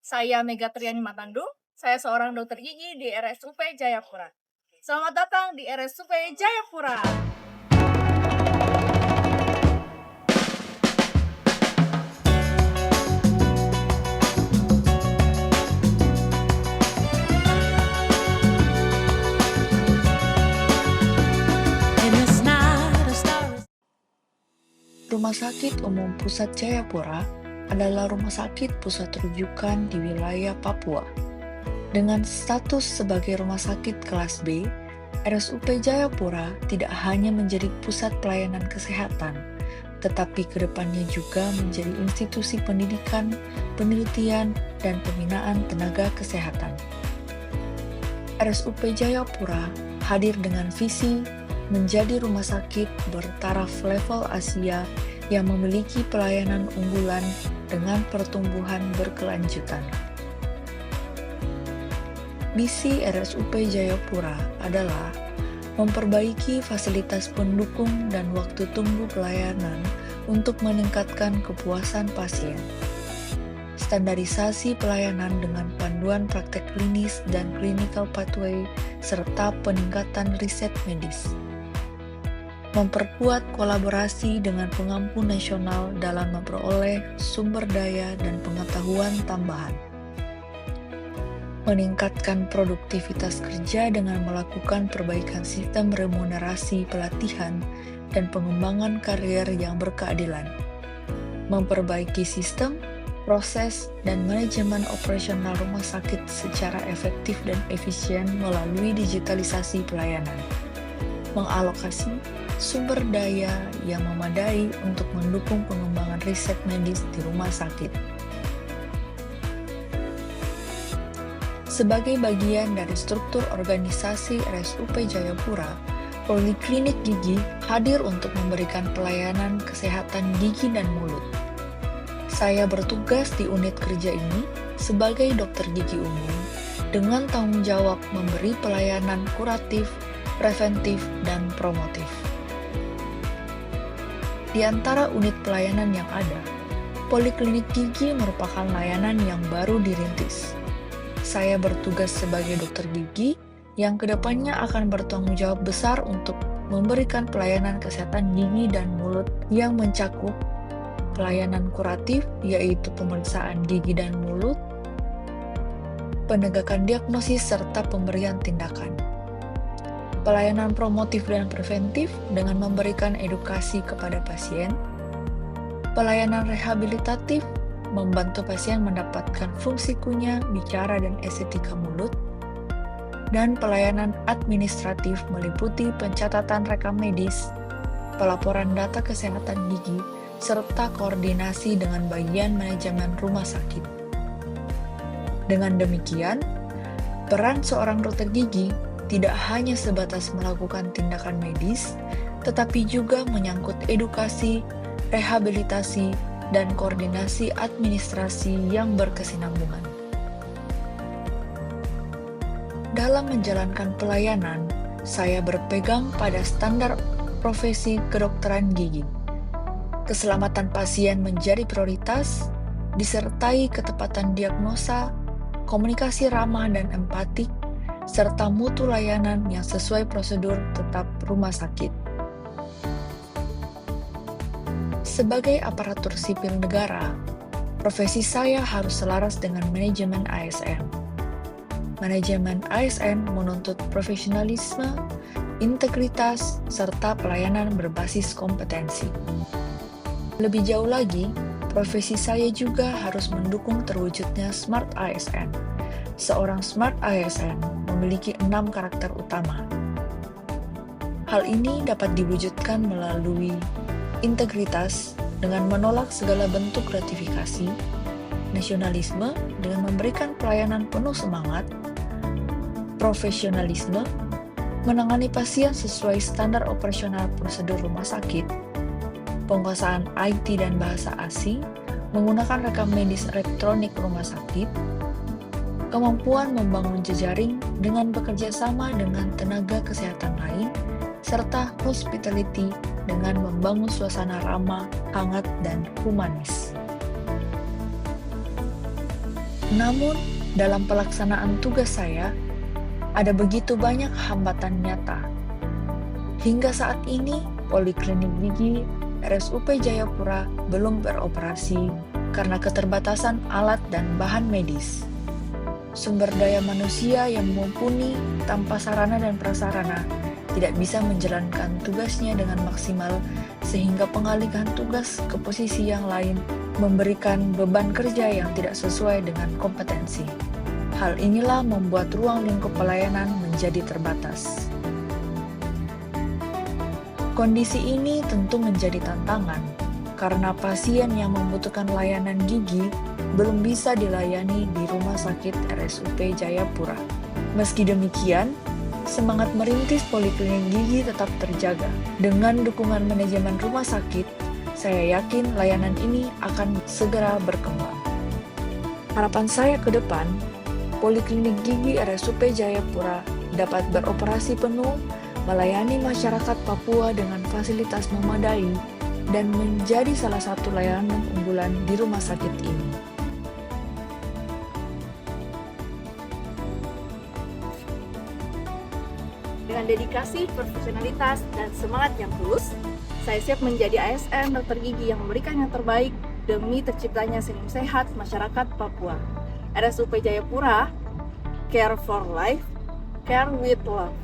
Saya Mega Triani Matandu, saya seorang dokter gigi di RSUP Jayapura. Selamat datang di RSUP Jayapura. Rumah Sakit Umum Pusat Jayapura adalah rumah sakit pusat rujukan di wilayah Papua. Dengan status sebagai rumah sakit kelas B, RSUP Jayapura tidak hanya menjadi pusat pelayanan kesehatan, tetapi kedepannya juga menjadi institusi pendidikan, penelitian, dan pembinaan tenaga kesehatan. RSUP Jayapura hadir dengan visi menjadi rumah sakit bertaraf level Asia yang memiliki pelayanan unggulan dengan pertumbuhan berkelanjutan. Misi RSUP Jayapura adalah memperbaiki fasilitas pendukung dan waktu tunggu pelayanan untuk meningkatkan kepuasan pasien. Standarisasi pelayanan dengan panduan praktek klinis dan clinical pathway serta peningkatan riset medis. Memperkuat kolaborasi dengan pengampu nasional dalam memperoleh sumber daya dan pengetahuan tambahan. Meningkatkan produktivitas kerja dengan melakukan perbaikan sistem remunerasi pelatihan dan pengembangan karier yang berkeadilan. Memperbaiki sistem, proses, dan manajemen operasional rumah sakit secara efektif dan efisien melalui digitalisasi pelayanan. Mengalokasi sumber daya yang memadai untuk mendukung pengembangan riset medis di rumah sakit. Sebagai bagian dari struktur organisasi RSUP Jayapura, Poliklinik Gigi hadir untuk memberikan pelayanan kesehatan gigi dan mulut. Saya bertugas di unit kerja ini sebagai dokter gigi umum dengan tanggung jawab memberi pelayanan kuratif, preventif, dan promotif. Di antara unit pelayanan yang ada, Poliklinik Gigi merupakan layanan yang baru dirintis. Saya bertugas sebagai dokter gigi yang kedepannya akan bertanggung jawab besar untuk memberikan pelayanan kesehatan gigi dan mulut yang mencakup pelayanan kuratif, yaitu pemeriksaan gigi dan mulut, penegakan diagnosis, serta pemberian tindakan. Pelayanan promotif dan preventif dengan memberikan edukasi kepada pasien, pelayanan rehabilitatif membantu pasien mendapatkan fungsi kunyah, bicara, dan estetika mulut, dan pelayanan administratif meliputi pencatatan rekam medis, pelaporan data kesehatan gigi, serta koordinasi dengan bagian manajemen rumah sakit. Dengan demikian, peran seorang dokter gigi tidak hanya sebatas melakukan tindakan medis, tetapi juga menyangkut edukasi, rehabilitasi, dan koordinasi administrasi yang berkesinambungan. Dalam menjalankan pelayanan, saya berpegang pada standar profesi kedokteran gigi. Keselamatan pasien menjadi prioritas, disertai ketepatan diagnosa, komunikasi ramah dan empatik, serta mutu layanan yang sesuai prosedur tetap rumah sakit. Sebagai aparatur sipil negara, profesi saya harus selaras dengan manajemen ASN. Manajemen ASN menuntut profesionalisme, integritas, serta pelayanan berbasis kompetensi. Lebih jauh lagi, profesi saya juga harus mendukung terwujudnya Smart ASN. Seorang Smart ASN memiliki 6 karakter utama. Hal ini dapat diwujudkan melalui integritas dengan menolak segala bentuk gratifikasi, nasionalisme dengan memberikan pelayanan penuh semangat, profesionalisme, menangani pasien sesuai standar operasional prosedur rumah sakit, penguasaan IT dan bahasa asing, menggunakan rekam medis elektronik rumah sakit, kemampuan membangun jejaring dengan bekerja sama dengan tenaga kesehatan lain, serta hospitality dengan membangun suasana ramah, hangat, dan humanis. Namun, dalam pelaksanaan tugas saya, ada begitu banyak hambatan nyata. Hingga saat ini, Poliklinik Gigi RSUP Jayapura belum beroperasi karena keterbatasan alat dan bahan medis. Sumber daya manusia yang mumpuni tanpa sarana dan prasarana tidak bisa menjalankan tugasnya dengan maksimal, sehingga pengalihan tugas ke posisi yang lain memberikan beban kerja yang tidak sesuai dengan kompetensi. Hal inilah membuat ruang lingkup pelayanan menjadi terbatas. Kondisi ini tentu menjadi tantangan, karena pasien yang membutuhkan layanan gigi belum bisa dilayani di Rumah Sakit RSUP Jayapura. Meski demikian, semangat merintis Poliklinik Gigi tetap terjaga. Dengan dukungan manajemen rumah sakit, saya yakin layanan ini akan segera berkembang. Harapan saya ke depan, Poliklinik Gigi RSUP Jayapura dapat beroperasi penuh, melayani masyarakat Papua dengan fasilitas memadai, dan menjadi salah satu layanan unggulan di rumah sakit ini. Dengan dedikasi, profesionalitas, dan semangat yang tulus, saya siap menjadi ASN dokter gigi yang memberikan yang terbaik demi terciptanya senyum sehat masyarakat Papua. RSUP Jayapura, care for life, care with love.